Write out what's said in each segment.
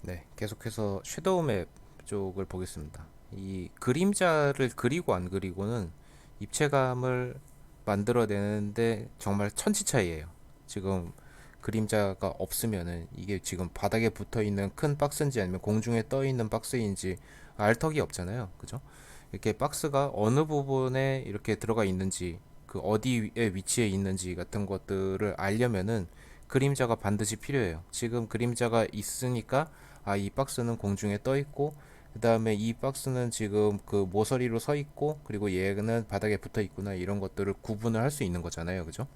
네, 계속해서 섀도우 맵 쪽을 보겠습니다. 이 그림자를 그리고 안 그리고는 입체감을 만들어내는데 정말 천지 차이예요. 지금 그림자가 없으면은 이게 지금 바닥에 붙어 있는 큰 박스인지 아니면 공중에 떠 있는 박스인지 알 턱이 없잖아요. 그죠? 이렇게 박스가 어느 부분에 이렇게 들어가 있는지, 그 어디에 위치해 있는지 같은 것들을 알려면은 그림자가 반드시 필요해요. 지금 그림자가 있으니까 이 박스는 공중에 떠 있고, 그 다음에 이 박스는 지금 그 모서리로 서 있고, 그리고 얘는 바닥에 붙어 있구나, 이런 것들을 구분을 할 수 있는 거잖아요. 그죠?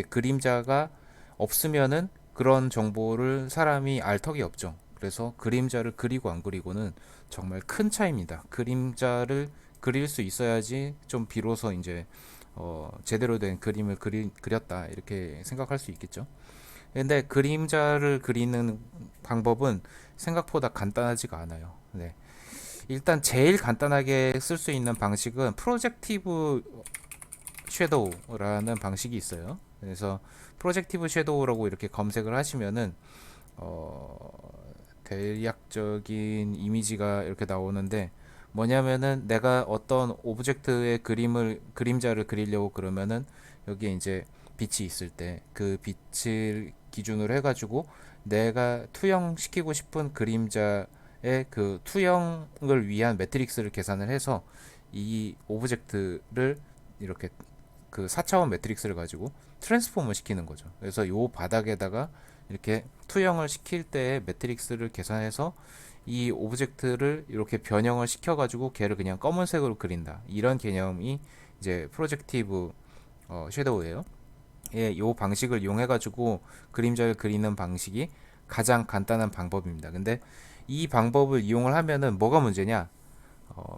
그림자가 없으면은 그런 정보를 사람이 알 턱이 없죠. 그래서 그림자를 그리고 안 그리고는 정말 큰 차이입니다. 그림자를 그릴 수 있어야지 좀 비로소 이제 제대로 된 그림을 그렸다, 이렇게 생각할 수 있겠죠. 근데 그림자를 그리는 방법은 생각보다 간단하지가 않아요. 네. 일단 제일 간단하게 쓸 수 있는 방식은 프로젝티브 섀도우라는 방식이 있어요. 그래서 프로젝티브 섀도우라고 이렇게 검색을 하시면은 대략적인 이미지가 이렇게 나오는데, 뭐냐면은 내가 어떤 오브젝트의 그림자를 그리려고 그러면은 여기에 이제 빛이 있을 때 그 빛을 기준으로 해가지고 내가 투영시키고 싶은 그림자의 그 투영을 위한 매트릭스를 계산을 해서 이 오브젝트를 이렇게 그 4차원 매트릭스를 가지고 트랜스폼을 시키는 거죠. 그래서 요 바닥에다가 이렇게 투영을 시킬 때 매트릭스를 계산해서 이 오브젝트를 이렇게 변형을 시켜가지고 걔를 그냥 검은색으로 그린다, 이런 개념이 이제 프로젝티브 섀도우예요. 예, 요 방식을 이용해가지고 그림자를 그리는 방식이 가장 간단한 방법입니다. 근데 이 방법을 이용을 하면은 뭐가 문제냐?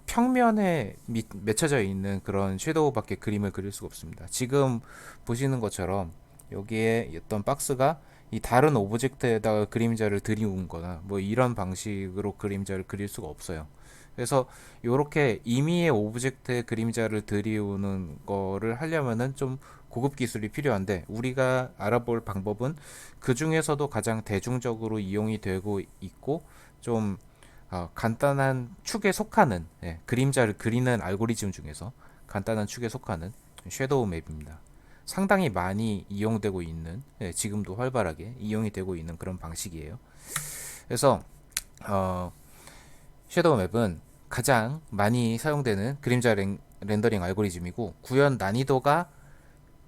평면에 맺혀져 있는 그런 섀도우밖에 그림을 그릴 수가 없습니다. 지금 보시는 것처럼 여기에 어떤 박스가 이 다른 오브젝트에다가 그림자를 들이운 거나 뭐 이런 방식으로 그림자를 그릴 수가 없어요. 그래서 이렇게 임의의 오브젝트에 그림자를 들이우는 거를 하려면은 좀 고급 기술이 필요한데, 우리가 알아볼 방법은 그 중에서도 가장 대중적으로 이용이 되고 있고 좀 간단한 축에 속하는, 그림자를 그리는 알고리즘 중에서 간단한 축에 속하는 섀도우 맵입니다. 상당히 많이 이용되고 있는, 지금도 활발하게 이용이 되고 있는 그런 방식이에요. 그래서 어, 섀도우 맵은 가장 많이 사용되는 그림자 렌더링 알고리즘이고, 구현 난이도가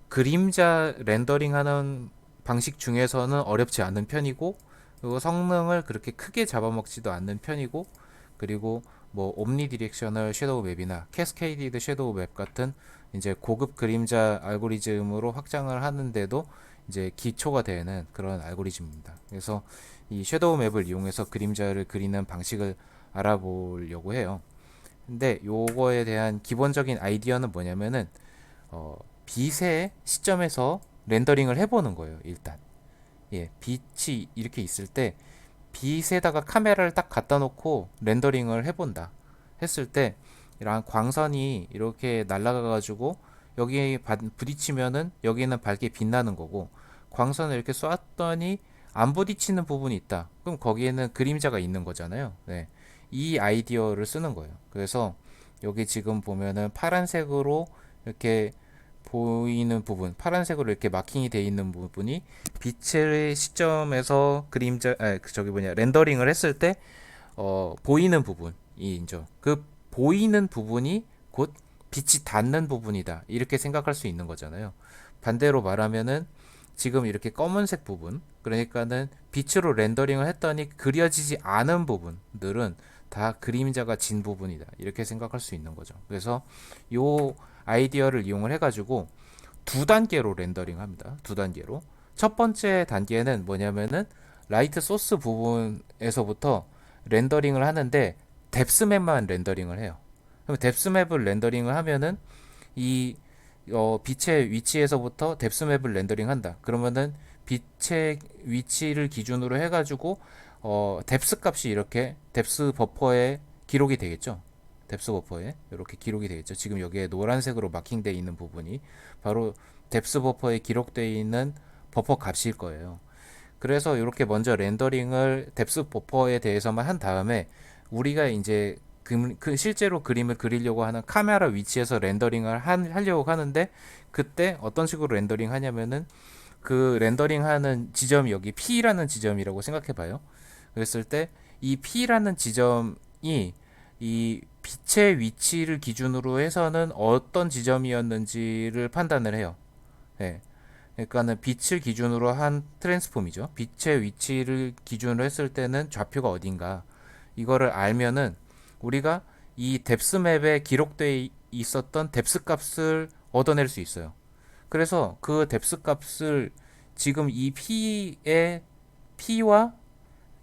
그림자 렌더링하는 방식 중에서는 어렵지 않은 편이고, 그리고 성능을 그렇게 크게 잡아먹지도 않는 편이고, 그리고 뭐 옴니 디렉셔널 섀도우 맵이나 캐스케이디드 섀도우 맵 같은 이제 고급 그림자 알고리즘으로 확장을 하는데도 이제 기초가 되는 그런 알고리즘입니다. 그래서 이 섀도우 맵을 이용해서 그림자를 그리는 방식을 알아보려고 해요. 근데 요거에 대한 기본적인 아이디어는 뭐냐면은 어, 빛의 시점에서 렌더링을 해보는 거예요. 일단 빛이 이렇게 있을 때 빛에다가 카메라를 딱 갖다 놓고 렌더링을 해본다 했을 때, 이런 광선이 이렇게 날아가 가지고 여기에 부딪히면은 여기는 밝게 빛나는 거고, 광선을 이렇게 쐈더니 안 부딪히는 부분이 있다, 그럼 거기에는 그림자가 있는 거잖아요. 네. 이 아이디어를 쓰는 거예요. 그래서 여기 지금 보면은 파란색으로 이렇게 보이는 부분, 파란색으로 이렇게 마킹이 되어 있는 부분이 빛의 시점에서 저기 뭐냐, 렌더링을 했을 때 보이는 부분이죠. 그 보이는 부분이 곧 빛이 닿는 부분이다, 이렇게 생각할 수 있는 거잖아요. 반대로 말하면은 지금 이렇게 검은색 부분, 그러니까는 빛으로 렌더링을 했더니 그려지지 않은 부분들은 다 그림자가 진 부분이다, 이렇게 생각할 수 있는 거죠. 그래서 요 아이디어를 이용을 해가지고 두 단계로 렌더링 합니다. 두 단계로. 첫 번째 단계는 뭐냐면은 라이트 소스 부분에서부터 렌더링을 하는데 뎁스맵만 렌더링을 해요. 그럼 뎁스맵을 렌더링을 하면은 이 빛의 위치에서부터 뎁스맵을 렌더링 한다. 그러면은 빛의 위치를 기준으로 해가지고 뎁스 값이 이렇게 뎁스 버퍼에 기록이 되겠죠. 뎁스 버퍼에 이렇게 기록이 되겠죠. 지금 여기에 노란색으로 마킹되어 있는 부분이 바로 뎁스 버퍼에 기록되어 있는 버퍼 값일 거예요. 그래서 이렇게 먼저 렌더링을 뎁스 버퍼에 대해서만 한 다음에 우리가 이제 실제로 그림을 그리려고 하는 카메라 위치에서 렌더링을 하려고 하는데, 그때 어떤 식으로 렌더링 하냐면은 그 렌더링 하는 지점이 여기 P라는 지점이라고 생각해 봐요. 그랬을 때 이 P라는 지점이 이 빛의 위치를 기준으로 해서는 어떤 지점이었는지를 판단을 해요. 네. 그러니까는 빛을 기준으로 한 트랜스폼이죠. 빛의 위치를 기준으로 했을 때는 좌표가 어딘가, 이거를 알면은 우리가 이 뎁스 맵에 기록되어 있었던 뎁스 값을 얻어낼 수 있어요. 그래서 그 뎁스 값을 지금 이 P와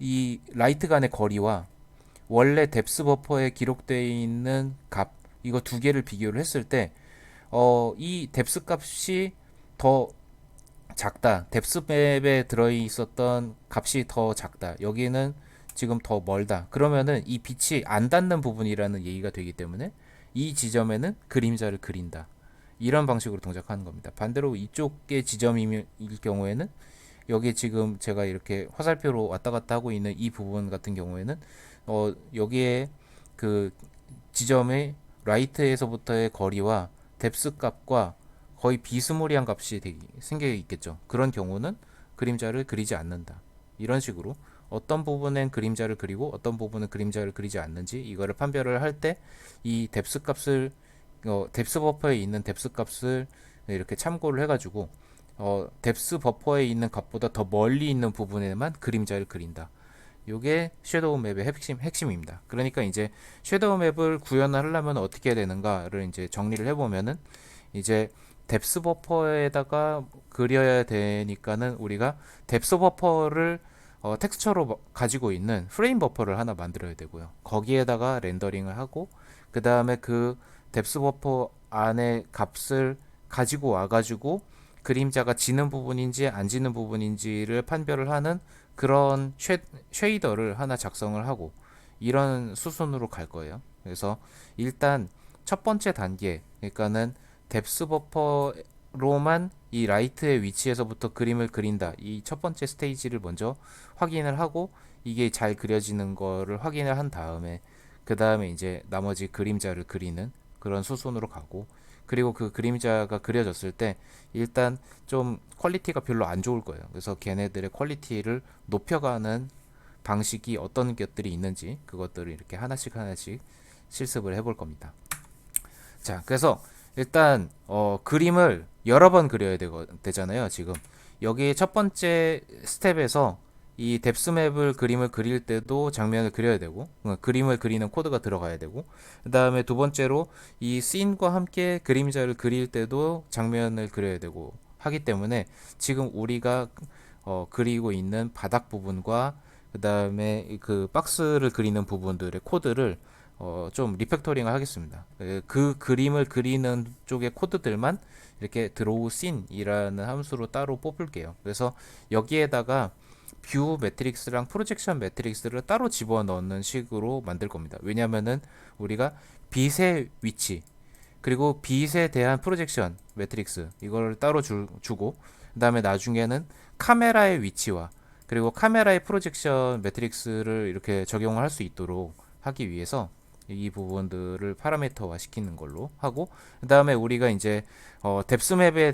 이 라이트 간의 거리와 원래 뎁스 버퍼에 기록되어 있는 값, 이거 두 개를 비교를 했을 때 이 뎁스 값이 더 작다. 뎁스 맵에 들어 있었던 값이 더 작다. 여기는 지금 더 멀다. 그러면은 이 빛이 안 닿는 부분이라는 얘기가 되기 때문에 이 지점에는 그림자를 그린다. 이런 방식으로 동작하는 겁니다. 반대로 이쪽의 지점일 경우에는 여기 지금 제가 이렇게 화살표로 왔다 갔다 하고 있는 이 부분 같은 경우에는 여기에 그 지점의 라이트에서부터의 거리와 뎁스 값과 거의 비스무리한 값이 생겨 있겠죠. 그런 경우는 그림자를 그리지 않는다. 이런 식으로 어떤 부분엔 그림자를 그리고 어떤 부분은 그림자를 그리지 않는지, 이거를 판별을 할 때 이 뎁스 값을 뎁스 버퍼에 있는 뎁스 값을 이렇게 참고를 해가지고 뎁스 버퍼에 있는 값보다 더 멀리 있는 부분에만 그림자를 그린다. 요게 섀도우 맵의 핵심입니다. 그러니까 이제 섀도우 맵을 구현을 하려면 어떻게 해야 되는가를 이제 정리를 해보면은, 이제 뎁스 버퍼에다가 그려야 되니까는 우리가 뎁스 버퍼를 텍스처로 가지고 있는 프레임 버퍼를 하나 만들어야 되고요. 거기에다가 렌더링을 하고, 그 다음에 그 뎁스 버퍼 안에 값을 가지고 와가지고 그림자가 지는 부분인지 안 지는 부분인지를 판별을 하는 그런 쉐이더를 하나 작성을 하고, 이런 수순으로 갈 거예요. 그래서 일단 첫 번째 단계, 그러니까는 뎁스 버퍼로만 이 라이트의 위치에서부터 그림을 그린다. 이 첫 번째 스테이지를 먼저 확인을 하고, 이게 잘 그려지는 거를 확인을 한 다음에 그 다음에 이제 나머지 그림자를 그리는 그런 수순으로 가고, 그리고 그 그림자가 그려졌을 때 일단 좀 퀄리티가 별로 안 좋을 거예요. 그래서 걔네들의 퀄리티를 높여가는 방식이 어떤 것들이 있는지 그것들을 이렇게 하나씩 하나씩 실습을 해볼 겁니다. 자, 그래서 일단 그림을 여러 번 그려야 되잖아요. 지금 여기 첫 번째 스텝에서 이 뎁스맵을 그림을 그릴 때도 장면을 그려야 되고, 그림을 그리는 코드가 들어가야 되고, 그 다음에 두 번째로 이 씬과 함께 그림자를 그릴 때도 장면을 그려야 되고 하기 때문에, 지금 우리가 그리고 있는 바닥 부분과 그 다음에 그 박스를 그리는 부분들의 코드를 좀 리팩토링을 하겠습니다. 그 그림을 그리는 쪽의 코드들만 이렇게 드로우 씬이라는 함수로 따로 뽑을게요. 그래서 여기에다가 뷰 매트릭스랑 프로젝션 매트릭스를 따로 집어넣는 식으로 만들 겁니다. 왜냐면은 우리가 빛의 위치 그리고 빛에 대한 프로젝션 매트릭스 이걸 따로 주고, 그 다음에 나중에는 카메라의 위치와 그리고 카메라의 프로젝션 매트릭스를 이렇게 적용을 할 수 있도록 하기 위해서 이 부분들을 파라미터화 시키는 걸로 하고, 그 다음에 우리가 이제 뎁스맵에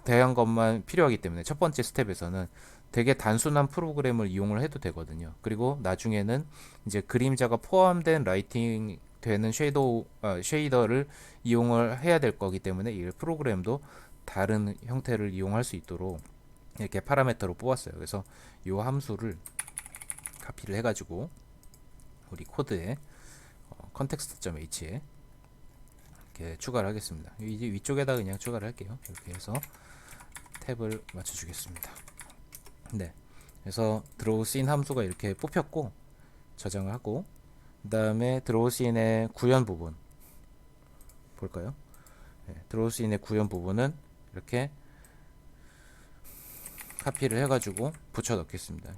대한 것만 필요하기 때문에 첫 번째 스텝에서는 되게 단순한 프로그램을 이용을 해도 되거든요. 그리고 나중에는 이제 그림자가 포함된 라이팅 되는 쉐이더를 이용을 해야 될 거기 때문에 이 프로그램도 다른 형태를 이용할 수 있도록 이렇게 파라미터로 뽑았어요. 그래서 이 함수를 카피를 해가지고 우리 코드에 context.h에 이렇게 추가를 하겠습니다. 이제 위쪽에다 그냥 추가를 할게요. 이렇게 해서 탭을 맞춰주겠습니다. 네, 그래서 드로우 씬 함수가 이렇게 뽑혔고 저장을 하고, 그 다음에 드로우 씬의 구현 부분 볼까요? 네, 드로우 씬의 구현 부분은 이렇게 카피를 해가지고 붙여 넣겠습니다.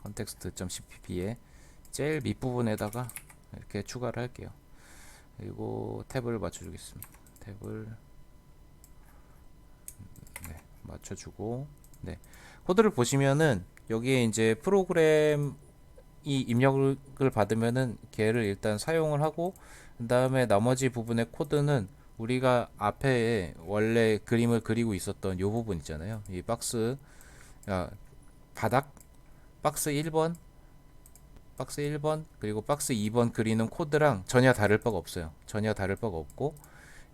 context.cpp에 제일 밑부분에다가 이렇게 추가를 할게요. 그리고 탭을 맞춰주겠습니다. 탭을 맞춰주고, 네. 코드를 보시면은 여기에 이제 프로그램이 입력을 받으면은 걔를 일단 사용을 하고, 그 다음에 나머지 부분의 코드는 우리가 앞에 원래 그림을 그리고 있었던 요 부분 있잖아요. 이 박스, 아, 바닥, 박스 1번, 박스 1번, 그리고 박스 2번 그리는 코드랑 전혀 다를 바가 없어요. 전혀 다를 바가 없고,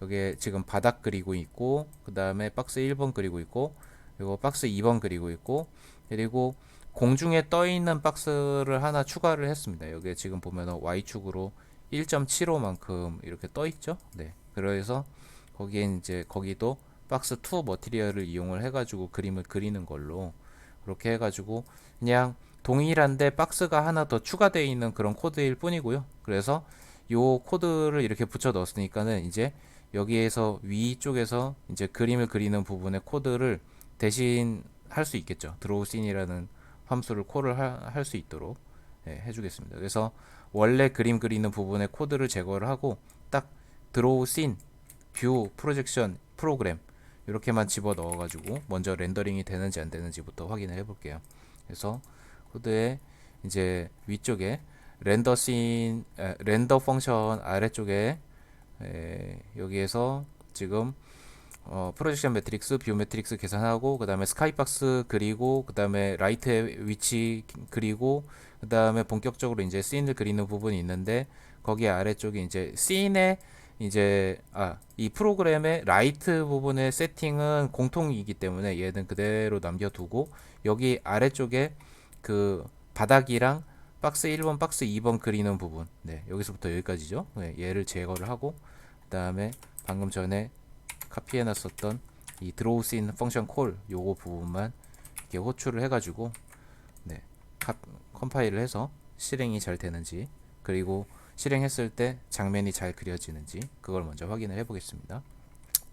여기에 지금 바닥 그리고 있고, 그 다음에 박스 1번 그리고 있고, 그리고 박스 2번 그리고 있고, 그리고 공중에 떠 있는 박스를 하나 추가를 했습니다. 여기에 지금 보면 Y축으로 1.75만큼 이렇게 떠 있죠. 네. 그래서 거기에 이제 거기도 박스 2 머티리얼을 이용을 해가지고 그림을 그리는 걸로, 그렇게 해가지고 그냥 동일한데 박스가 하나 더 추가되어 있는 그런 코드일 뿐이고요. 그래서 요 코드를 이렇게 붙여 넣었으니까는 이제 여기에서 위쪽에서 이제 그림을 그리는 부분의 코드를 대신 할 수 있겠죠. 드로우 씬이라는 함수를 콜을 할 수 있도록 해주겠습니다. 그래서 원래 그림 그리는 부분의 코드를 제거를 하고 딱 드로우 씬, 뷰, 프로젝션, 프로그램 이렇게만 집어 넣어 가지고 먼저 렌더링이 되는지 안 되는지부터 확인을 해 볼게요. 그래서 코드에 이제 위쪽에 렌더 펑션 아래쪽에 여기에서 지금 프로젝션 매트릭스, 뷰 매트릭스 계산하고, 그 다음에 스카이박스 그리고, 그 다음에 라이트의 위치 그리고, 그 다음에 본격적으로 이제 씬을 그리는 부분이 있는데, 거기 아래쪽에 이제 씬의 이제 이 프로그램의 라이트 부분의 세팅은 공통이기 때문에 얘는 그대로 남겨두고, 여기 아래쪽에 그 바닥이랑 박스 1번, 박스 2번 그리는 부분, 네, 여기서부터 여기까지죠. 네, 얘를 제거를 하고, 그 다음에 방금 전에 카피해 놨었던 이 드로우 씬 펑션 콜 요거 부분만 이렇게 호출을 해가지고 네, 컴파일을 해서 실행이 잘 되는지, 그리고 실행했을 때 장면이 잘 그려지는지 그걸 먼저 확인을 해 보겠습니다.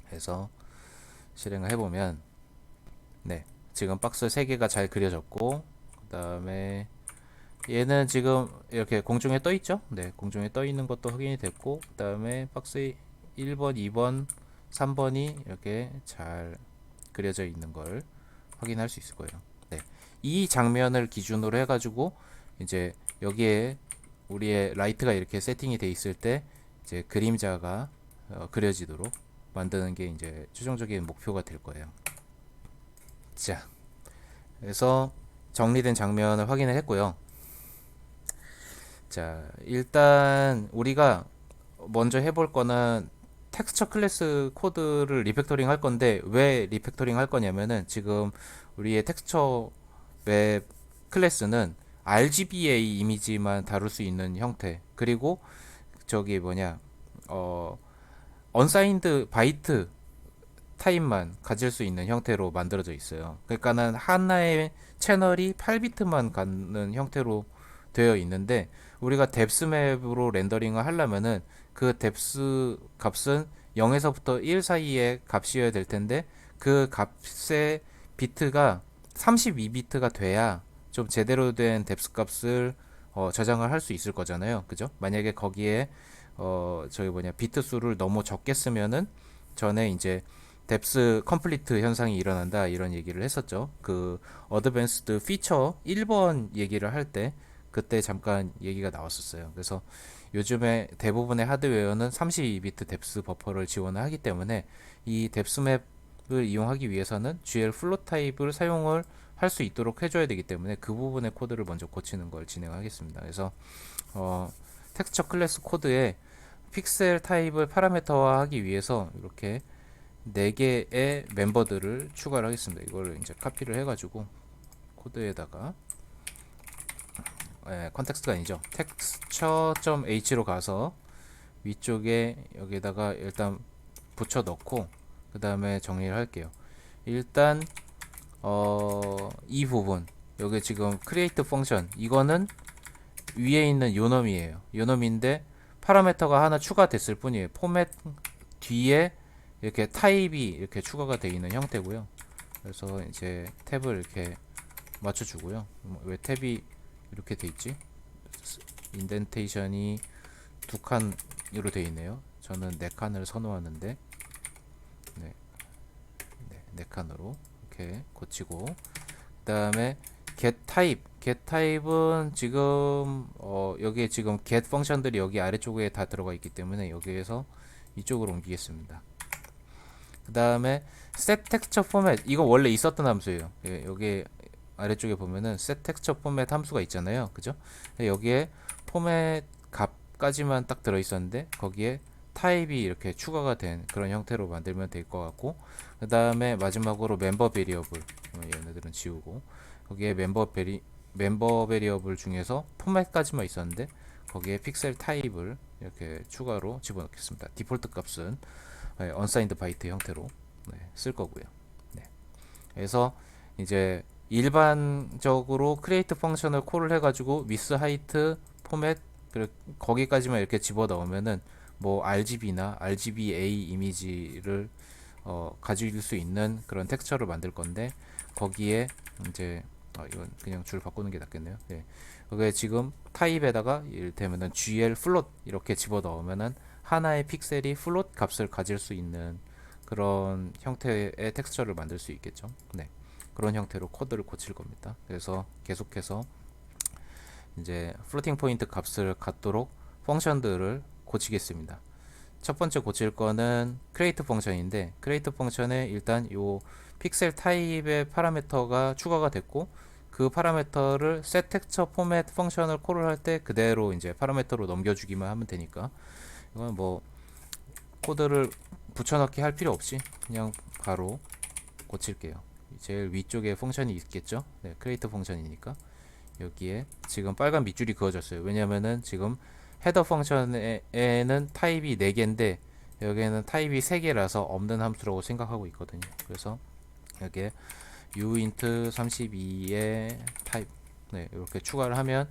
그래서 실행을 해보면 네, 지금 박스 3개가 잘 그려졌고, 그 다음에 얘는 지금 이렇게 공중에 떠 있죠. 네, 공중에 떠 있는 것도 확인이 됐고, 그 다음에 박스 1번, 2번, 3번이 이렇게 잘 그려져 있는 걸 확인할 수 있을 거예요. 네, 이 장면을 기준으로 해가지고 이제 여기에 우리의 라이트가 이렇게 세팅이 돼 있을 때 이제 그림자가 그려지도록 만드는 게 이제 최종적인 목표가 될 거예요. 자, 그래서 정리된 장면을 확인을 했고요. 자, 일단 우리가 먼저 해볼 거는 텍스처 클래스 코드를 리팩토링 할 건데, 왜 리팩토링 할 거냐면은 지금 우리의 텍스처 웹 클래스는 RGBA 이미지만 다룰 수 있는 형태, 그리고 저기 뭐냐 언사인드 바이트 타입만 가질 수 있는 형태로 만들어져 있어요. 그러니까는 하나의 채널이 8비트만 갖는 형태로 되어 있는데, 우리가 뎁스 맵으로 렌더링을 하려면은 그 뎁스 값은 0에서부터 1 사이의 값이어야 될 텐데, 그 값의 비트가 32비트가 돼야 좀 제대로 된 뎁스 값을 저장을 할 수 있을 거잖아요. 그죠? 만약에 거기에 저기 뭐냐 비트 수를 너무 적게 쓰면은 전에 이제 뎁스 컴플리트 현상이 일어난다 이런 얘기를 했었죠. 그 어드밴스드 피처 1번 얘기를 할 때 그때 잠깐 얘기가 나왔었어요. 그래서 요즘에 대부분의 하드웨어는 32비트 뎁스 버퍼를 지원을 하기 때문에 이 뎁스 맵을 이용하기 위해서는 GL 플롯 타입을 사용을 할 수 있도록 해줘야 되기 때문에 그 부분의 코드를 먼저 고치는 걸 진행하겠습니다. 그래서 텍스처 클래스 코드에 픽셀 타입을 파라미터화하기 위해서 이렇게 4개의 멤버들을 추가를 하겠습니다. 이걸 이제 카피를 해가지고 코드에다가 컨텍스트가 아니죠. texture.h로 가서 위쪽에 여기다가 일단 붙여 넣고 그 다음에 정리를 할게요. 일단 이 부분 여기 지금 create 펑션 이거는 위에 있는 요놈이에요. 요놈인데 파라미터가 하나 추가됐을 뿐이에요. 포맷 뒤에 이렇게 타입이 이렇게 추가가 되어 있는 형태고요. 그래서 이제 탭을 이렇게 맞춰주고요. 왜 탭이 이렇게 돼 있지? 인덴테이션이 2칸으로 되어 있네요. 저는 4칸을 선호하는데 네, 4칸으로 이렇게 고치고, 그 다음에 get 타입은 지금 여기에 지금 get 펑션들이 여기 아래쪽에 다 들어가 있기 때문에 여기에서 이쪽으로 옮기겠습니다. 그 다음에 set texture format, 이거 원래 있었던 함수예요. 예, 여기 아래쪽에 보면은 set texture format 함수가 있잖아요, 그죠? 여기에 포맷 값까지만 딱 들어 있었는데 거기에 타입이 이렇게 추가가 된 그런 형태로 만들면 될 것 같고, 그 다음에 마지막으로 멤버 베리어블, 얘네들은 지우고, 거기에 멤버 베리어블 중에서 포맷까지만 있었는데 거기에 픽셀 타입을 이렇게 추가로 집어넣겠습니다. 디폴트 값은 unsigned byte 형태로 쓸 거고요. 네. 그래서 이제 일반적으로 create 펑션을 콜을 해가지고 with height, 포맷, 그리고 거기까지만 이렇게 집어 넣으면은 뭐 RGB나 RGBA 이미지를 가질 수 있는 그런 텍스처를 만들 건데, 거기에 이제 이건 그냥 줄 바꾸는 게 낫겠네요. 네. 거기에 지금 타입에다가 이를테면은 GL 플롯 이렇게 집어 넣으면은 하나의 픽셀이 플롯 값을 가질 수 있는 그런 형태의 텍스처를 만들 수 있겠죠. 네. 그런 형태로 코드를 고칠 겁니다. 그래서 계속해서 이제 플로팅 포인트 값을 갖도록 펑션들을 고치겠습니다. 첫 번째 고칠 거는 create 펑션인데, create 펑션에 일단 요 픽셀 타입의 파라미터가 추가가 됐고, 그 파라미터를 set texture format 펑션을 콜을 할 때 그대로 이제 파라미터로 넘겨주기만 하면 되니까, 이건 뭐 코드를 붙여넣기 할 필요 없이 그냥 바로 고칠게요. 제일 위쪽에 펑션이 있겠죠. 네, create 펑션이니까 여기에 지금 빨간 밑줄이 그어졌어요. 왜냐면은 지금 헤더 펑션에는 타입이 4개인데 여기에는 타입이 3개라서 없는 함수라고 생각하고 있거든요. 그래서 여기에 uint 32의 타입, 네, 이렇게 추가를 하면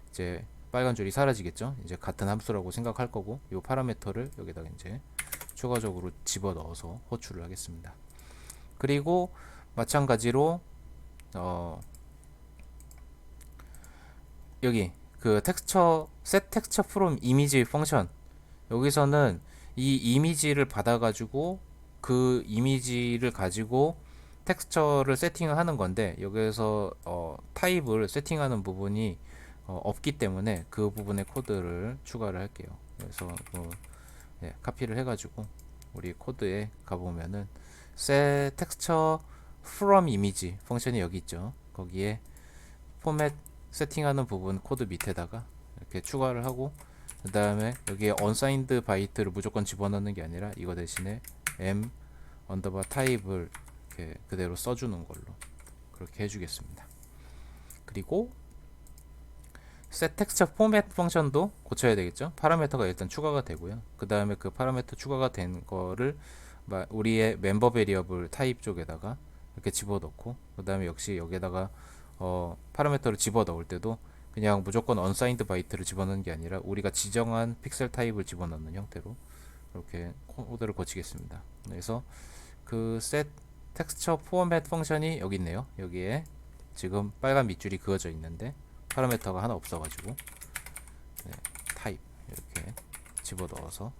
이제 빨간 줄이 사라지겠죠. 이제 같은 함수라고 생각할 거고, 이 파라미터를 여기다가 이제 추가적으로 집어 넣어서 호출을 하겠습니다. 그리고 마찬가지로 여기 그 텍스처 set texture from image 펑션, 여기서는 이 이미지를 받아가지고 그 이미지를 가지고 텍스처를 세팅을 하는 건데, 여기에서 타입을 세팅하는 부분이 없기 때문에 그 부분의 코드를 추가를 할게요. 그래서 네, 카피를 해가지고 우리 코드에 가보면은 set texture from image 펑션이 여기 있죠. 거기에 포맷 세팅하는 부분 코드 밑에다가 이렇게 추가를 하고, 그 다음에 여기에 unsigned byte를 무조건 집어넣는 게 아니라 이거 대신에 m 언더바 타입을 이렇게 그대로 써주는 걸로 그렇게 해주겠습니다. 그리고 set texture format 펑션도 고쳐야 되겠죠. 파라미터가 일단 추가가 되고요. 그 다음에 그 파라미터 추가가 된 거를 우리의 멤버 베리어블 타입 쪽에다가 이렇게 집어넣고, 그 다음에 역시 여기에다가 파라미터를 집어넣을 때도 그냥 무조건 unsigned byte를 집어넣는 게 아니라 우리가 지정한 픽셀 타입을 집어넣는 형태로 이렇게 코드를 고치겠습니다. 그래서 그 set texture format 펑션이 여기 있네요. 여기에 지금 빨간 밑줄이 그어져 있는데 파라미터가 하나 없어가지고, 네, 타입 이렇게 집어넣어서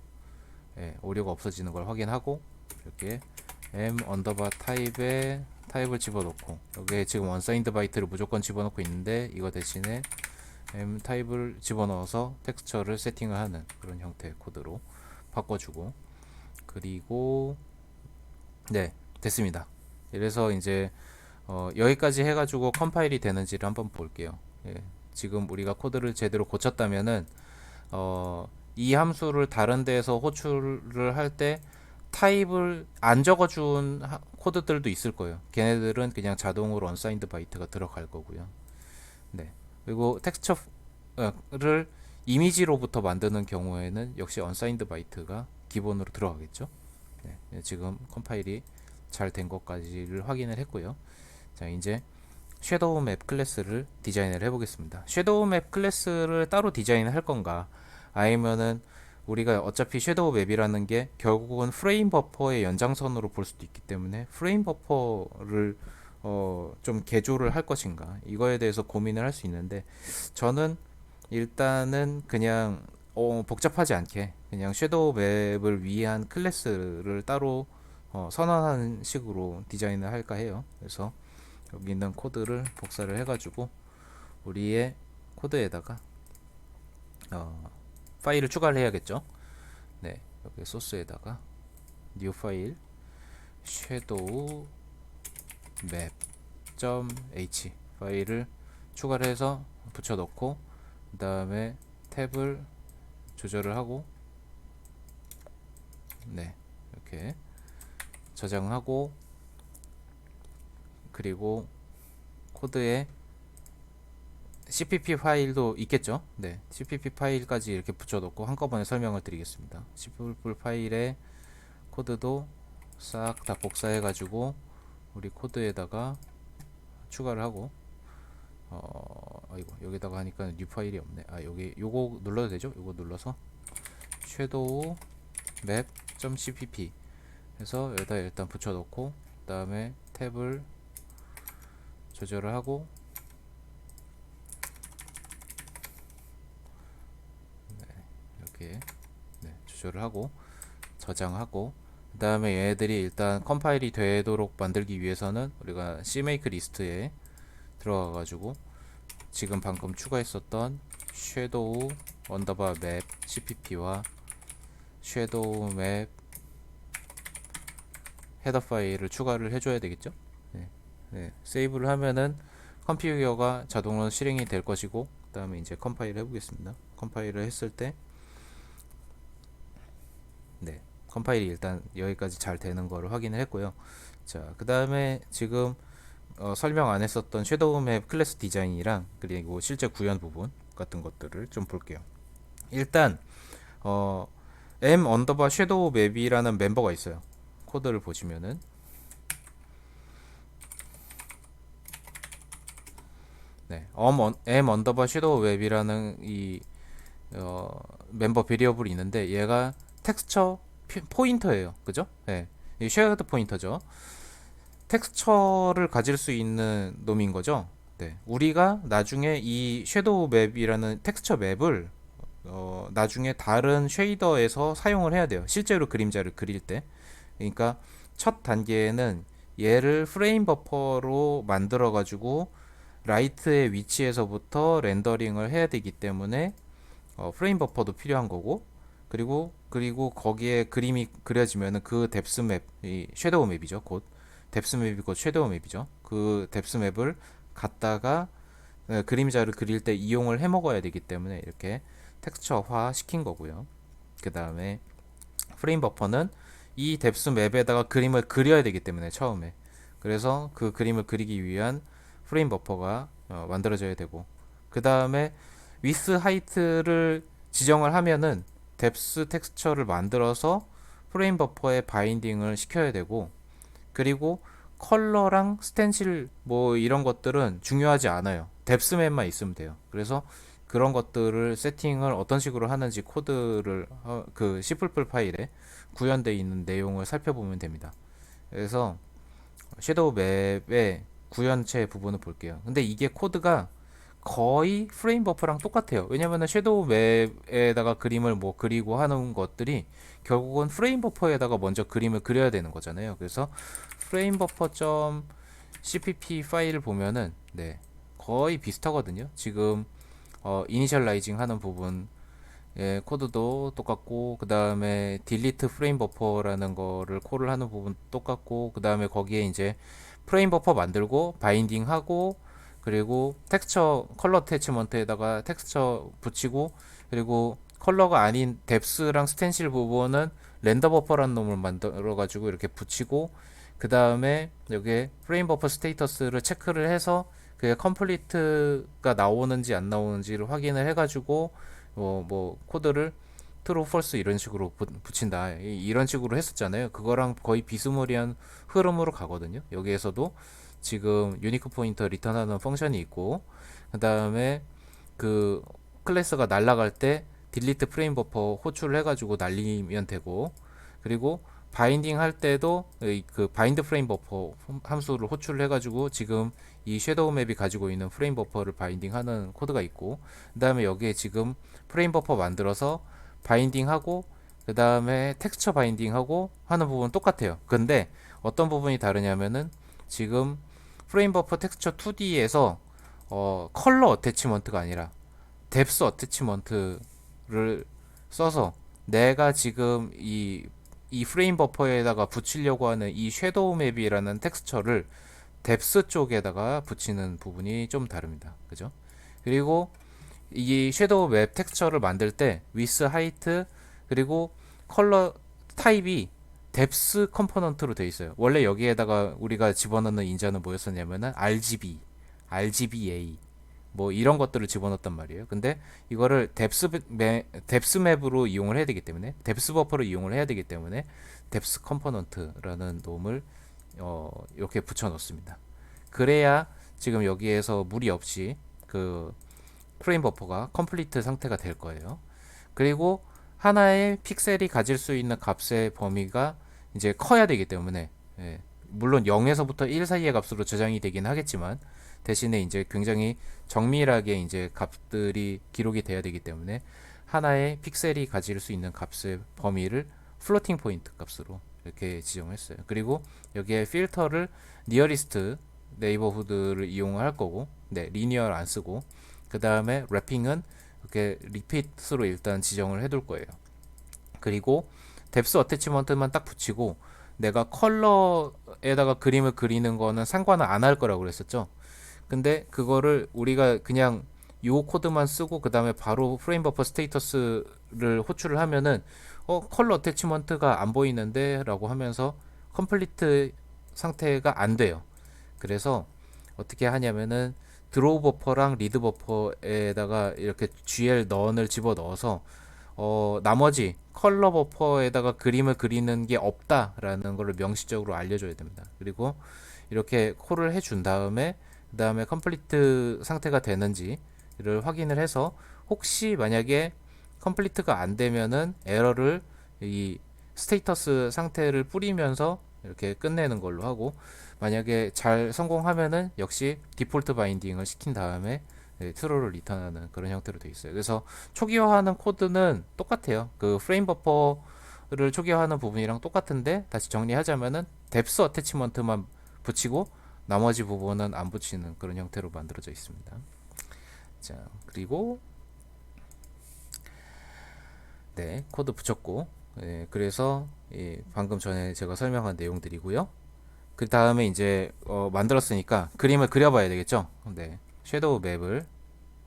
오류가 없어지는 걸 확인하고, 이렇게 m 언더바 타입에 타입을 집어넣고, 여기에 지금 unsigned byte를 무조건 집어넣고 있는데 이거 대신에 m 타입을 집어넣어서 텍스처를 세팅을 하는 그런 형태의 코드로 바꿔주고, 그리고 네, 됐습니다. 그래서 이제 여기까지 해가지고 컴파일이 되는지를 한번 볼게요. 예, 지금 우리가 코드를 제대로 고쳤다면은 이 함수를 다른 데에서 호출을 할 때 타입을 안 적어준 코드들도 있을 거예요. 걔네들은 그냥 자동으로 unsigned byte가 들어갈 거고요. 네. 그리고 텍스처를 이미지로부터 만드는 경우에는 역시 unsigned byte가 기본으로 들어가겠죠. 네. 지금 컴파일이 잘 된 것까지를 확인을 했고요. 자, 이제 섀도우 맵 클래스를 디자인을 해보겠습니다. 섀도우 맵 클래스를 따로 디자인을 할 건가, 아니면은 우리가 어차피 섀도우 맵이라는 게 결국은 프레임 버퍼의 연장선으로 볼 수도 있기 때문에 프레임 버퍼를 좀 개조를 할 것인가, 이거에 대해서 고민을 할 수 있는데, 저는 일단은 그냥 복잡하지 않게 그냥 섀도우 맵을 위한 클래스를 따로 선언하는 식으로 디자인을 할까 해요. 그래서 여기 있는 코드를 복사를 해가지고 우리의 코드에다가 파일을 추가를 해야겠죠. 네, 여기 소스에다가 new 파일 shadow map.h 파일을 추가를 해서 붙여 넣고, 그 다음에 탭을 조절을 하고, 네, 이렇게 저장하고, 그리고 코드에 cpp 파일도 있겠죠. 네, cpp 파일까지 이렇게 붙여 넣고 한꺼번에 설명을 드리겠습니다. cpp 파일에 코드도 싹 다 복사해 가지고 우리 코드에다가 추가를 하고, 아이고, 여기다가 하니까 뉴 파일이 없네. 여기 요거 눌러도 되죠? 요거 눌러서 shadow map.cpp 해서 여기다 일단 붙여 넣고, 그 다음에 탭을 조절을 하고, 이렇게 조절을 하고 저장하고, 그 다음에 얘네들이 일단 컴파일이 되도록 만들기 위해서는 우리가 cmake 리스트에 들어가 가지고 지금 방금 추가했었던 shadow 언더바 map cpp와 shadow map 헤더 파일을 추가를 해줘야 되겠죠. 세이브를 하면은 컴피규어가 자동으로 실행이 될 것이고, 그 다음에 이제 컴파일 해보겠습니다. 컴파일을 했을 때 컴파일이 일단 여기까지 잘 되는 거를 확인을 했고요. 자, 그 다음에 지금 설명 안 했었던 섀도우 맵 클래스 디자인이랑 그리고 실제 구현 부분 같은 것들을 좀 볼게요. 일단 m 언더바 섀도우 맵이라는 멤버가 있어요. 코드를 보시면은 m 언더바 섀도우 맵이라는 이 멤버 베리어블이 있는데, 얘가 텍스처 포인터예요. 그죠? 네. 이 쉐어드 포인터죠. 텍스처를 가질 수 있는 놈인 거죠. 네. 우리가 나중에 이 섀도우 맵이라는 텍스처 맵을 나중에 다른 쉐이더에서 사용을 해야 돼요. 실제로 그림자를 그릴 때. 그러니까 첫 단계에는 얘를 프레임 버퍼로 만들어 가지고 라이트의 위치에서부터 렌더링을 해야 되기 때문에 프레임 버퍼도 필요한 거고, 그리고 거기에 그림이 그려지면은 그 뎁스 맵, 이 섀도우 맵이죠. 곧 뎁스 맵이 곧 섀도우 맵이죠. 그 뎁스 맵을 갖다가 그림자를 그릴 때 이용을 해 먹어야 되기 때문에 이렇게 텍스처화 시킨 거고요. 그 다음에 프레임 버퍼는 이 뎁스 맵에다가 그림을 그려야 되기 때문에 처음에, 그래서 그 그림을 그리기 위한 프레임 버퍼가 만들어져야 되고, 그 다음에 위스 하이트를 지정을 하면은 뎁스 텍스처를 만들어서 프레임 버퍼에 바인딩을 시켜야 되고, 그리고 컬러랑 스텐실 뭐 이런 것들은 중요하지 않아요. 뎁스 맵만 있으면 돼요. 그래서 그런 것들을 세팅을 어떤 식으로 하는지 코드를 그 C++ 파일에 구현되어 있는 내용을 살펴보면 됩니다. 그래서 섀도우 맵의 구현체 부분을 볼게요. 근데 이게 코드가 거의 프레임 버퍼랑 똑같아요. 왜냐면은 섀도우 맵에다가 그림을 뭐 그리고 하는 것들이 결국은 프레임 버퍼에다가 먼저 그림을 그려야 되는 거잖아요. 그래서 프레임 버퍼.cpp 파일을 보면은 거의 비슷하거든요. 지금 이니셜라이징 하는 부분 코드도 똑같고, 그 다음에 딜리트 프레임 버퍼라는 거를 콜을 하는 부분 똑같고, 그 다음에 거기에 이제 프레임 버퍼 만들고 바인딩 하고, 그리고 텍스처 컬러 어태치먼트에다가 텍스처 붙이고, 그리고 컬러가 아닌 뎁스랑 스텐실 부분은 렌더 버퍼라는 놈을 만들어 가지고 이렇게 붙이고, 그 다음에 여기에 프레임 버퍼 스테이터스를 체크를 해서 그게 컴플리트가 나오는지 안 나오는지를 확인을 해 가지고 뭐 코드를 트루 폴스 이런 식으로 붙인다, 이런 식으로 했었잖아요. 그거랑 거의 비스무리한 흐름으로 가거든요. 여기에서도 지금 유니크 포인터 리턴하는 펑션이 있고, 그 다음에 그 클래스가 날아갈 때 딜리트 프레임 버퍼 호출을 해가지고 날리면 되고, 그리고 바인딩 할 때도 그 바인드 프레임 버퍼 함수를 호출을 해가지고 지금 이 섀도우 맵이 가지고 있는 프레임 버퍼를 바인딩하는 코드가 있고, 그 다음에 여기에 지금 프레임 버퍼 만들어서 바인딩하고 그 다음에 텍스처 바인딩하고 하는 부분은 똑같아요. 근데 어떤 부분이 다르냐면은 지금 프레임 버퍼 텍스처 2D에서 컬러 어태치먼트가 아니라 뎁스 어태치먼트를 써서 내가 지금 이 프레임 버퍼에다가 붙이려고 하는 이 섀도우 맵이라는 텍스처를 뎁스 쪽에다가 붙이는 부분이 좀 다릅니다. 그죠? 그리고 이 섀도우 맵 텍스처를 만들 때 위스, 하이트 그리고 컬러 타입이 뎁스 컴포넌트로 되어 있어요. 원래 여기에다가 우리가 집어넣는 인자는 뭐였었냐면은 RGB, 뭐 이런 것들을 집어넣었단 말이에요. 근데 이거를 뎁스 맵으로 이용을 해야 되기 때문에 뎁스 버퍼로 이용을 해야 되기 때문에 뎁스 컴포넌트라는 놈을 이렇게 붙여 넣습니다. 그래야 지금 여기에서 무리 없이 그 프레임 버퍼가 컴플리트 상태가 될 거예요. 그리고 하나의 픽셀이 가질 수 있는 값의 범위가 이제 커야 되기 때문에 물론 0에서부터 1 사이의 값으로 저장이 되긴 하겠지만 대신에 이제 굉장히 정밀하게 이제 값들이 기록이 돼야 되기 때문에 하나의 픽셀이 가질 수 있는 값의 범위를 플로팅 포인트 값으로 이렇게 지정했어요. 그리고 여기에 필터를 니어리스트 네이버후드를 이용할 거고, 네, 리니어를 안 쓰고, 그 다음에 래핑은 이렇게 리피트로 일단 지정을 해둘 거예요. 그리고 뎁스 어태치먼트만 딱 붙이고 내가 컬러에다가 그림을 그리는 거는 상관은 안 할 거라고 그랬었죠. 근데 그거를 우리가 그냥 요 코드만 쓰고 그 다음에 바로 프레임 버퍼 스테이터스를 호출을 하면은 컬러 어태치먼트가 안 보이는데 라고 하면서 컴플리트 상태가 안 돼요. 그래서 어떻게 하냐면은 드로우 버퍼랑 리드 버퍼에다가 이렇게 GL 넌을 집어 넣어서 나머지 컬러 버퍼에다가 그림을 그리는 게 없다라는 것을 명시적으로 알려줘야 됩니다. 그리고 이렇게 콜을 해준 다음에 그 다음에 컴플리트 상태가 되는지를 확인을 해서 혹시 만약에 컴플리트가 안 되면은 에러를 이 스테이터스 상태를 뿌리면서 이렇게 끝내는 걸로 하고 만약에 잘 성공하면은 역시 디폴트 바인딩을 시킨 다음에 트루를 리턴하는 그런 형태로 되어 있어요. 그래서 초기화하는 코드는 똑같아요. 그 프레임 버퍼를 초기화하는 부분이랑 똑같은데 다시 정리하자면은 뎁스 어태치먼트만 붙이고 나머지 부분은 안 붙이는 그런 형태로 만들어져 있습니다. 자, 그리고 네, 코드 붙였고 그래서 방금 전에 제가 설명한 내용들이고요. 그 다음에 이제 만들었으니까 그림을 그려봐야 되겠죠. 네, 섀도우 맵을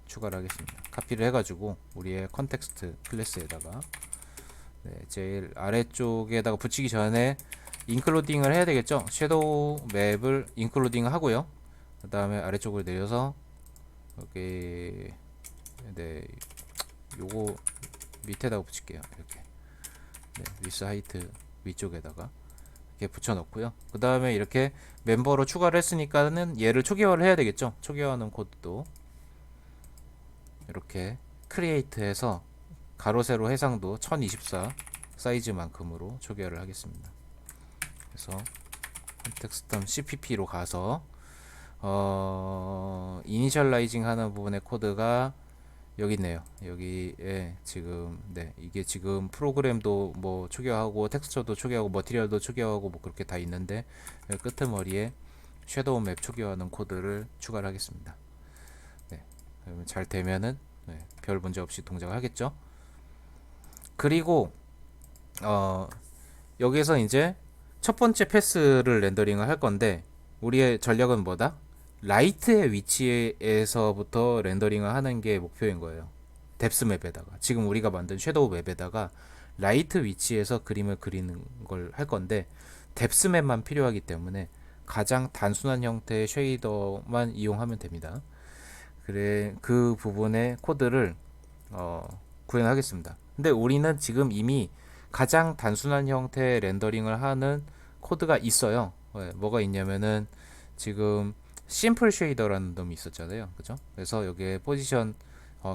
추가를 하겠습니다. 카피를 해가지고 우리의 컨텍스트 클래스에다가 제일 아래쪽에다가 붙이기 전에 인클로딩을 해야 되겠죠. 섀도우 맵을 인클로딩 하고요. 그 다음에 아래쪽으로 내려서 여기 요거 밑에다가 붙일게요. 이렇게 위스 하이트 위쪽에다가 이렇게 붙여 넣고요. 그 다음에 이렇게 멤버로 추가를 했으니까는 얘를 초기화를 해야 되겠죠. 초기화하는 코드도 이렇게 크리에이트해서 가로 세로 해상도 1024 사이즈만큼으로 초기화를 하겠습니다. 그래서 context.cpp로 가서 이니셜라이징 하는 부분의 코드가 여기 있네요. 여기에 지금 이게 지금 프로그램도 뭐 초기화하고 텍스처도 초기화하고 머티리얼도 초기화하고 뭐 그렇게 다 있는데 끄트머리에 섀도우 맵 초기화하는 코드를 추가를 하겠습니다. 그러면 잘 되면은 별 문제 없이 동작을 하겠죠. 그리고 여기서 이제 첫 번째 패스를 렌더링을 할 건데 우리의 전략은 뭐다? 라이트의 위치에서부터 렌더링을 하는 게 목표인 거예요. 뎁스 맵에다가 지금 우리가 만든 섀도우 맵에다가 라이트 위치에서 그림을 그리는 걸 할 건데 뎁스 맵만 필요하기 때문에 가장 단순한 형태의 쉐이더만 이용하면 됩니다. 그래 그 부분의 코드를 구현하겠습니다. 근데 우리는 지금 이미 가장 단순한 형태의 렌더링을 하는 코드가 있어요. 뭐가 있냐면은 지금 심플 쉐이더라는 놈이 있었잖아요. 그죠? 그래서 여기에 포지션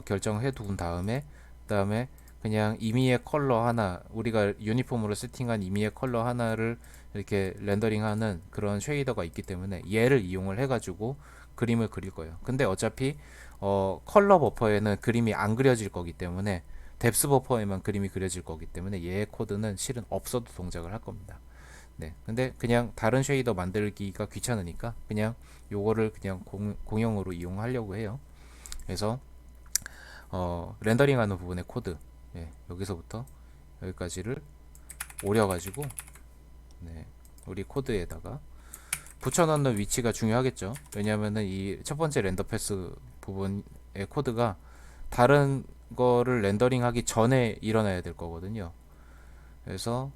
결정해 둔 다음에 그다음에 그냥 임의의 컬러 하나 우리가 유니폼으로 세팅한 임의의 컬러 하나를 이렇게 렌더링하는 그런 쉐이더가 있기 때문에 얘를 이용을 해가지고 그림을 그릴 거예요. 근데 어차피 컬러 버퍼에는 그림이 안 그려질 거기 때문에 뎁스 버퍼에만 그림이 그려질 거기 때문에 얘의 코드는 실은 없어도 동작을 할 겁니다. 네, 근데 그냥 다른 쉐이더 만들기가 귀찮으니까 그냥 요거를 그냥 공용으로 이용하려고 해요. 그래서 렌더링하는 부분의 코드, 예, 여기서부터 여기까지를 오려가지고, 네, 우리 코드에다가 붙여넣는 위치가 중요하겠죠. 왜냐하면은 이 첫 번째 렌더 패스 부분의 코드가 다른 거를 렌더링하기 전에 일어나야 될 거거든요. 그래서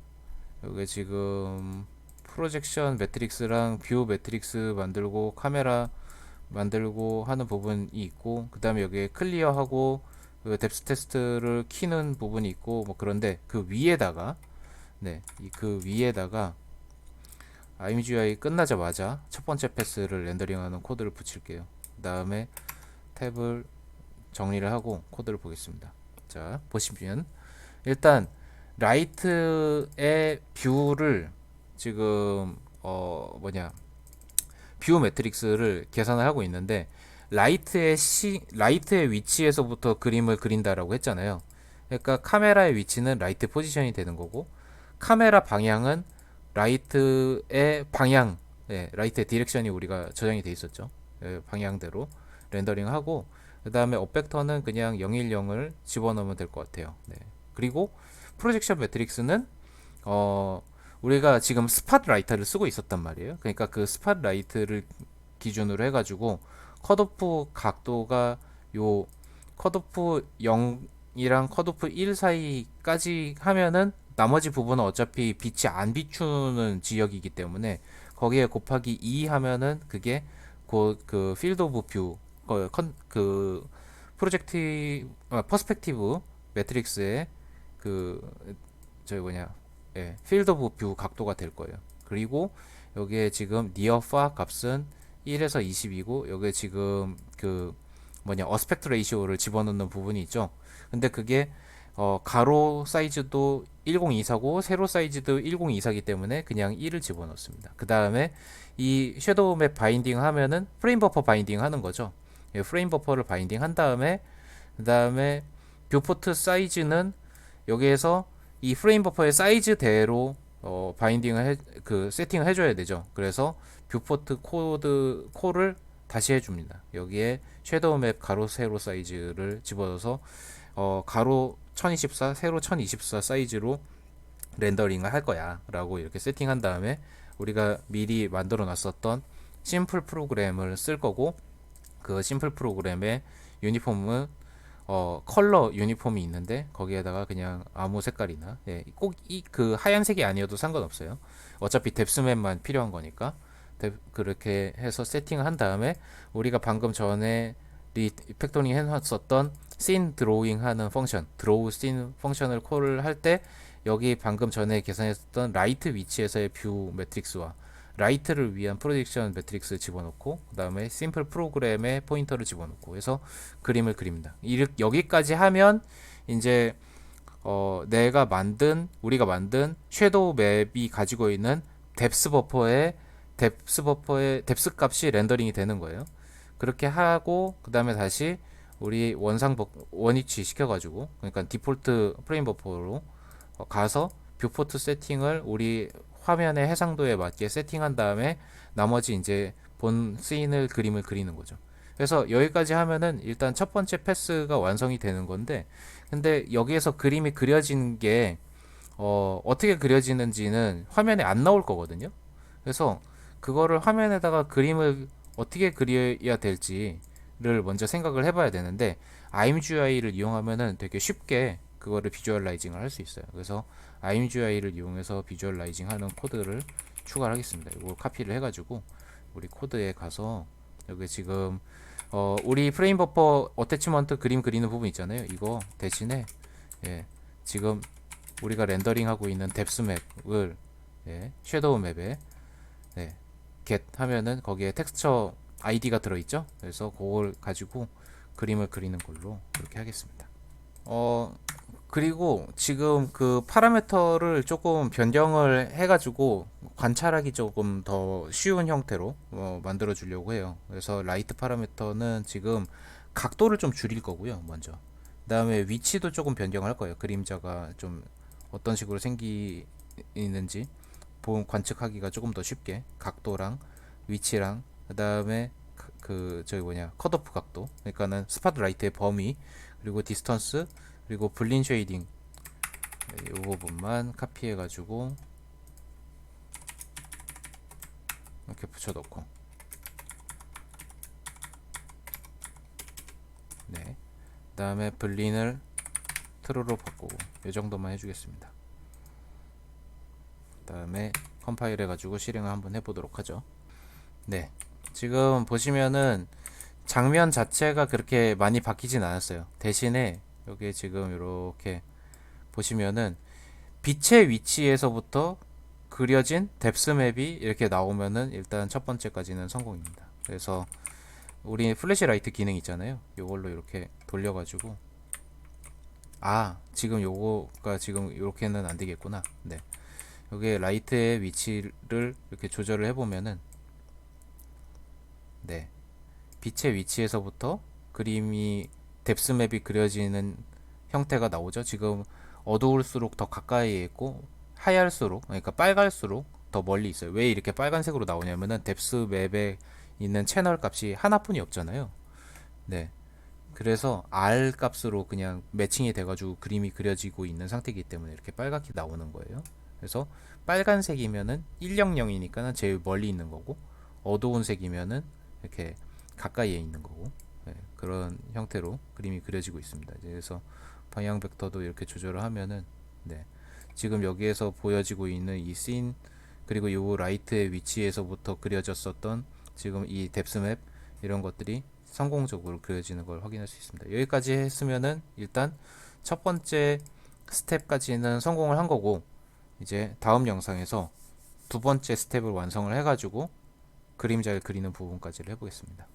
여기 지금 프로젝션 매트릭스랑 뷰 매트릭스 만들고 카메라 만들고 하는 부분이 있고, 그 다음에 여기에 클리어하고 그 뎁스 테스트를 키는 부분이 있고, 뭐 그런데 그 위에다가, 네, 그 위에다가 IMGI 끝나자마자 첫 번째 패스를 렌더링하는 코드를 붙일게요. 그 다음에 탭을 정리를 하고 코드를 보겠습니다. 자, 보시면 일단 라이트의 뷰를 지금 뷰 매트릭스를 계산을 하고 있는데, 라이트의 위치에서부터 그림을 그린다라고 했잖아요. 그러니까 카메라의 위치는 라이트 포지션이 되는 거고, 카메라 방향은 라이트의 방향, 예, 라이트의 디렉션이 우리가 저장이 돼 있었죠. 예, 방향대로 렌더링하고, 그 다음에 업벡터는 그냥 010을 집어넣으면 될 것 같아요. 네. 그리고 프로젝션 매트릭스는 우리가 지금 스팟라이터를 쓰고 있었단 말이에요. 그러니까 그 스팟라이트를 기준으로 해가지고 컷오프 각도가 요 컷오프 0이랑 컷오프 1 사이까지 하면은 나머지 부분은 어차피 빛이 안 비추는 지역이기 때문에 거기에 곱하기 2 하면은 그게 그 필드 오브 뷰 그 퍼스펙티브 매트릭스의 그 저기 뭐냐, 예, 필드 오브 뷰 각도가 될 거예요. 그리고 여기에 지금 니어 파 값은 1에서 20이고, 여기에 지금 그 뭐냐, 어스펙트 레이시오를 집어넣는 부분이 있죠. 근데 그게 가로 사이즈도 1024고 세로 사이즈도 1024이기 때문에 그냥 1을 집어넣습니다. 그 다음에 이 섀도우 맵 바인딩 하면은 프레임 버퍼 바인딩 하는 거죠. 예, 프레임 버퍼를 바인딩 한 다음에, 그 다음에 뷰포트 사이즈는 여기에서 이 프레임 버퍼의 사이즈대로 바인딩을 세팅을 해줘야 되죠. 그래서 뷰포트 콜을 다시 해줍니다. 여기에 섀도우 맵 가로 세로 사이즈를 집어넣어서 가로 1024 세로 1024 사이즈로 렌더링을 할 거야 라고 이렇게 세팅한 다음에 우리가 미리 만들어 놨었던 심플 프로그램을 쓸 거고, 그 심플 프로그램의 유니폼은 컬러 유니폼이 있는데 거기에다가 그냥 아무 색깔이나, 예, 꼭 그 하얀색이 아니어도 상관없어요. 어차피 뎁스맵만 필요한 거니까 그렇게 해서 세팅을 한 다음에 우리가 방금 전에 리팩토링 해놨었던 씬 드로잉 하는 펑션, 드로우 씬 펑션을 콜을 할 때 여기 방금 전에 계산했었던 라이트 위치에서의 뷰 매트릭스와 라이트를 위한 프로젝션 매트릭스를 집어넣고, 그 다음에 심플 프로그램에 포인터를 집어넣고 해서 그림을 그립니다. 여기까지 하면 이제 우리가 만든 섀도우 맵이 가지고 있는 뎁스 값이 렌더링이 되는 거예요. 그렇게 하고 그 다음에 다시 우리 원위치 시켜가지고, 그러니까 디폴트 프레임 버퍼로 가서 뷰포트 세팅을 우리 화면의 해상도에 맞게 세팅한 다음에 나머지 이제 본 씬을 그림을 그리는 거죠. 그래서 여기까지 하면은 일단 첫 번째 패스가 완성이 되는 건데, 근데 여기에서 그림이 그려진 게 어떻게 그려지는지는 화면에 안 나올 거거든요. 그래서 그거를 화면에다가 그림을 어떻게 그려야 될지를 먼저 생각을 해봐야 되는데, IMGI를 이용하면은 되게 쉽게 그거를 비주얼라이징을 할 수 있어요. 그래서 IMGI를 이용해서 비주얼라이징 하는 코드를 추가를 하겠습니다. 이걸 카피를 해가지고 우리 코드에 가서 여기 지금 우리 프레임 버퍼 어태치먼트 그림 그리는 부분 있잖아요. 이거 대신에, 예, 지금 우리가 렌더링 하고 있는 뎁스 맵을, 예, 섀도우 맵에, 네, get 하면은 거기에 텍스처 아이디가 들어있죠. 그래서 그걸 가지고 그림을 그리는 걸로 그렇게 하겠습니다. 그리고 지금 그 파라미터를 조금 변경을 해가지고 관찰하기 조금 더 쉬운 형태로 만들어 주려고 해요. 그래서 라이트 파라미터는 지금 각도를 좀 줄일 거고요. 먼저 그다음에 위치도 조금 변경할 거예요. 그림자가 좀 어떤 식으로 생기는지 관측하기가 조금 더 쉽게 각도랑 위치랑 그다음에 그 저기 뭐냐 컷오프 각도 그러니까는 스팟라이트의 범위 그리고 디스턴스 그리고 블린 쉐이딩 이 부분만 카피해 가지고 이렇게 붙여놓고 네 그다음에 블린을 트루로 바꾸고 이 정도만 해주겠습니다. 그다음에 컴파일 해가지고 실행을 한번 해보도록 하죠. 네 지금 보시면은 장면 자체가 그렇게 많이 바뀌진 않았어요. 대신에 여기 지금 이렇게 보시면은 빛의 위치에서부터 그려진 뎁스 맵이 이렇게 나오면은 일단 첫 번째까지는 성공입니다. 그래서 우리 플래시라이트 기능 있잖아요. 이걸로 이렇게 돌려가지고 지금 요거가 지금 이렇게는 안 되겠구나. 네 여기 라이트의 위치를 이렇게 조절을 해보면은 네 빛의 위치에서부터 그림이 뎁스 맵이 그려지는 형태가 나오죠. 지금 어두울수록 더 가까이에 있고 하얄수록 그러니까 빨갈수록 더 멀리 있어요. 왜 이렇게 빨간색으로 나오냐면은 뎁스 맵에 있는 채널 값이 하나뿐이 없잖아요. 네. 그래서 R 값으로 그냥 매칭이 돼가지고 그림이 그려지고 있는 상태이기 때문에 이렇게 빨갛게 나오는 거예요. 그래서 빨간색이면은 100이니까는 제일 멀리 있는 거고 어두운 색이면은 이렇게 가까이에 있는 거고 네, 그런 형태로 그림이 그려지고 있습니다. 그래서 방향 벡터도 이렇게 조절을 하면은 네, 지금 여기에서 보여지고 있는 이 씬 그리고 이 라이트의 위치에서부터 그려졌었던 지금 이 뎁스맵 이런 것들이 성공적으로 그려지는 걸 확인할 수 있습니다. 여기까지 했으면은 일단 첫 번째 스텝까지는 성공을 한 거고 이제 다음 영상에서 두 번째 스텝을 완성을 해가지고 그림자를 그리는 부분까지를 해보겠습니다.